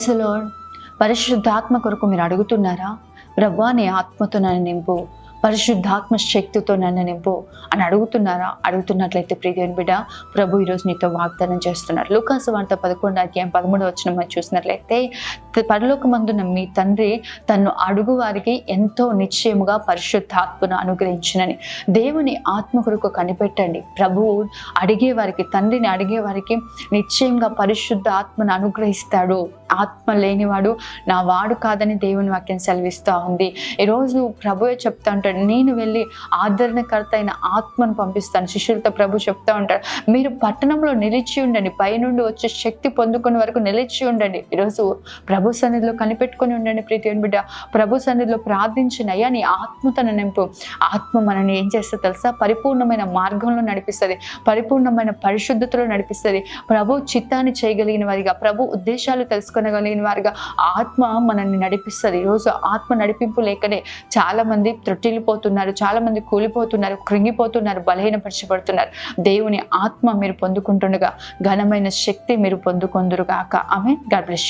అసలు పరిశుద్ధాత్మ కొరకు మీరు అడుగుతున్నారా? ప్రభువా నీ ఆత్మతో నన్ను నింపు, పరిశుద్ధాత్మ శక్తితో నన్ను నింపు అని అడుగుతున్నారా? అడుగుతున్నట్లయితే ప్రియ దేవుని బిడ్డ, ప్రభు ఈరోజు నీతో వాగ్దానం చేస్తున్నారు. లూకాసు సువార్త 11:13 మనం చూసినట్లయితే, పరలోకమందున్న మీ తండ్రి తన్ను అడుగు వారికి ఎంతో నిశ్చయముగా పరిశుద్ధాత్మను అనుగ్రహించునని. దేవుని ఆత్మ కొరకు కనిపెట్టండి. ప్రభువు అడిగే వారికి, తండ్రిని అడిగే వారికి నిశ్చయంగా పరిశుద్ధ ఆత్మను అనుగ్రహిస్తాడు. ఆత్మ లేనివాడు నా వాడు కాదని దేవుని వాక్యం సెలవిస్తూ ఉంది. ఈరోజు ప్రభువే చెప్తా ఉంటాడు, నేను వెళ్ళి ఆదరణకర్త అయిన ఆత్మను పంపిస్తాను. శిష్యులతో ప్రభు చెప్తా ఉంటాడు, మీరు పట్టణంలో నిలిచి ఉండండి, పైనుండి వచ్చే శక్తి పొందుకునే వరకు నిలిచి ఉండండి. ఈరోజు ప్రభు సన్నిధిలో కనిపెట్టుకుని ఉండండి ప్రీతి బిడ్డ. ప్రభు సన్నిధిలో ప్రార్థించిన అయ్యా నీ ఆత్మతను నింపు. ఆత్మ మనల్ని ఏం చేస్తే తెలుసా? పరిపూర్ణమైన మార్గంలో నడిపిస్తుంది, పరిపూర్ణమైన పరిశుద్ధతలో నడిపిస్తుంది. ప్రభు చిత్తాన్ని చేయగలిగిన వారిగా, ప్రభు ఉద్దేశాలు తెలుసుకోగలిగిన వారిగా ఆత్మ మనల్ని నడిపిస్తుంది. ఈరోజు ఆత్మ నడిపింపు లేకనే చాలా మంది త్రొట్టిల్లిపోతున్నారు, చాలా మంది కూలిపోతున్నారు, కృంగిపోతున్నారు, బలహీనపరచబడుతున్నారు. దేవుని ఆత్మ మీరు పొందుకుంటుండగా ఘనమైన శక్తి మీరు పొందుకొందురుగాక. ఆమేన్. God bless you.